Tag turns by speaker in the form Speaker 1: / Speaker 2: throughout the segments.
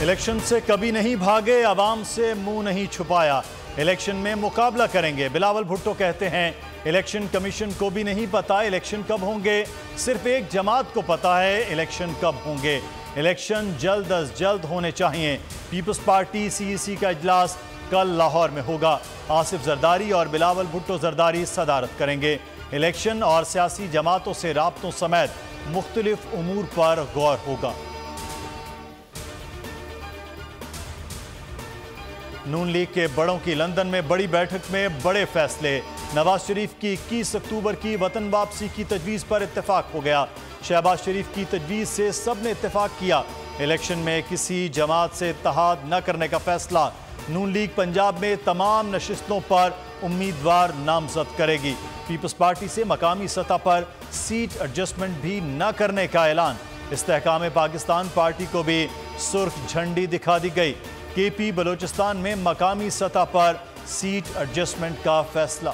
Speaker 1: Election से कभी नहीं भागे, आवाम से मुंह नहीं छुपाया, इलेक्शन में मुकाबला करेंगे। बिलावल भुट्टो कहते हैं इलेक्शन कमीशन को भी नहीं पता इलेक्शन कब होंगे, सिर्फ एक जमात को पता है इलेक्शन कब होंगे। इलेक्शन जल्द अज जल्द होने चाहिए। पीपल्स पार्टी सीईसी का इजलास कल लाहौर में होगा। आसिफ जरदारी और बिलावल भुट्टो जरदारी सदारत करेंगे। इलेक्शन और सियासी जमातों से राब्तों समेत मुख्तलिफ उमूर पर गौर होगा। नून लीग के बड़ों की लंदन में बड़ी बैठक में बड़े फैसले। नवाज शरीफ की 21 अक्टूबर की वतन वापसी की तजवीज़ पर इत्तेफाक हो गया। शहबाज शरीफ की तजवीज़ से सब ने इत्तेफाक किया। इलेक्शन में किसी जमात से इत्तेहाद न करने का फैसला। नून लीग पंजाब में तमाम नशिस्तों पर उम्मीदवार नामजद करेगी। पीपल्स पार्टी से मकामी सतह पर सीट एडजस्टमेंट भी न करने का ऐलान। इस्तेहकाम पाकिस्तान पार्टी को भी सुर्ख झंडी दिखा दी गई। केपी बलोचिस्तान में मकामी सतह पर सीट एडजस्टमेंट का फैसला।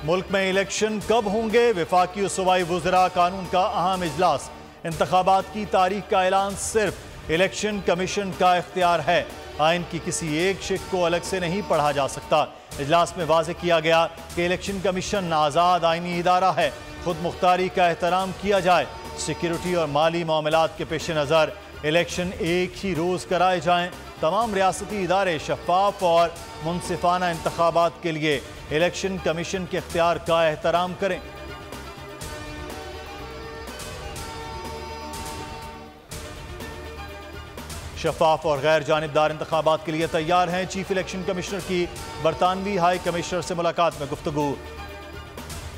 Speaker 1: मुल्क में इलेक्शन कब होंगे, वफाकी और सूबाई वुज़रा कानून का अहम इजलास। इंतखाबात की तारीख का ऐलान सिर्फ इलेक्शन कमीशन का इख्तियार है। आइन की किसी एक शिक को अलग से नहीं पढ़ा जा सकता। इजलास में वाज़ेह किया गया कि इलेक्शन कमीशन आज़ाद आइनी इदारा है। खुद मुख्तारी का एहतराम किया जाए। सिक्योरिटी और माली मामलात के पेश नज़र इलेक्शन एक ही रोज़ कराए जाएं। तमाम रियासती इदारे शफाफ और मुनसिफाना इंतखाबात के लिए इलेक्शन कमीशन के इख्तियार का एहतराम करें। शफाफ और गैर जानिबदार इंतखाबात के लिए तैयार हैं। चीफ इलेक्शन कमिश्नर की बरतानवी हाई कमिश्नर से मुलाकात में गुफ्तगू।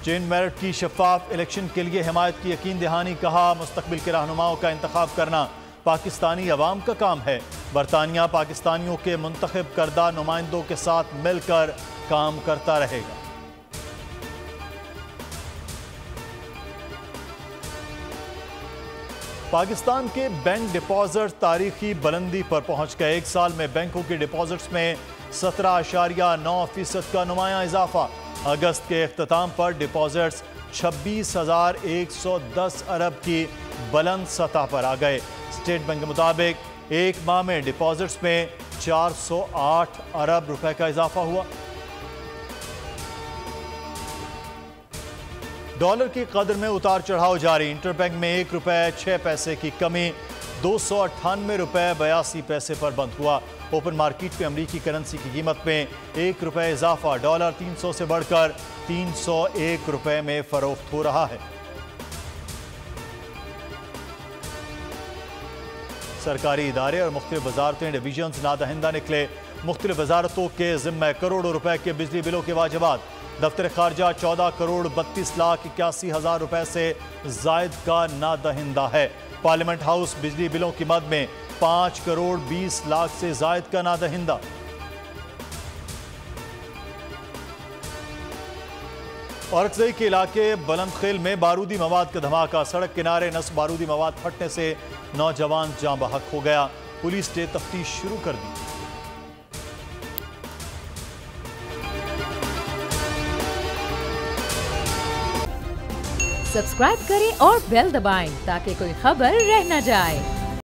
Speaker 1: चेन मेरिट की शफाफ इलेक्शन के लिए हिमायत की यकीन दहानी। कहा मुस्तकबिल के रहनुमाओं का इंतखाब करना पाकिस्तानी अवाम का काम है। बरतानिया पाकिस्तानियों के मुंतखब करदा नुमाइंदों के साथ मिलकर काम करता रहेगा। पाकिस्तान के बैंक डिपॉजिट तारीखी बुलंदी पर पहुंच गए। एक साल में बैंकों के डिपॉजिट्स में 17.9% का नुमाया इजाफा। अगस्त के इख्तिताम पर डिपॉजिट्स 26,110 अरब की बुलंद सतह पर आ गए। स्टेट बैंक के मुताबिक एक माह में डिपॉजिट्स में 408 अरब रुपए का इजाफा हुआ। डॉलर की कदर में उतार चढ़ाव जारी। इंटरबैंक में 1 रुपए 6 पैसे की कमी 298 रुपए 82 पैसे पर बंद हुआ। ओपन मार्केट में अमरीकी करेंसी की कीमत में 1 रुपए इजाफा। डॉलर 300 से बढ़कर 301 रुपए में फरोख्त हो रहा है। सरकारी इदारे और मुख्तलिफ वजारतें डिवीजन्स नादहिंदा निकले। मुख्तलिफ वजारतों के जिम्मे करोड़ों रुपए के बिजली बिलों के वाजिबात। दफ्तर खारजा 14 करोड़ 32 लाख 81 हजार रुपए से जायद का नादहिंदा है। पार्लियामेंट हाउस बिजली बिलों की मद में 5 करोड़ 20 लाख से जायद का नादहिंदा। औरकजई के इलाके बुलंदखेल में बारूदी मवाद का धमाका। सड़क किनारे नस्ब बारूदी मवाद फटने से नौजवान जाँ बहक हो गया। पुलिस ने तफ्तीश शुरू कर दी।
Speaker 2: सब्सक्राइब करें और बेल दबाएं ताकि कोई खबर रह न जाए।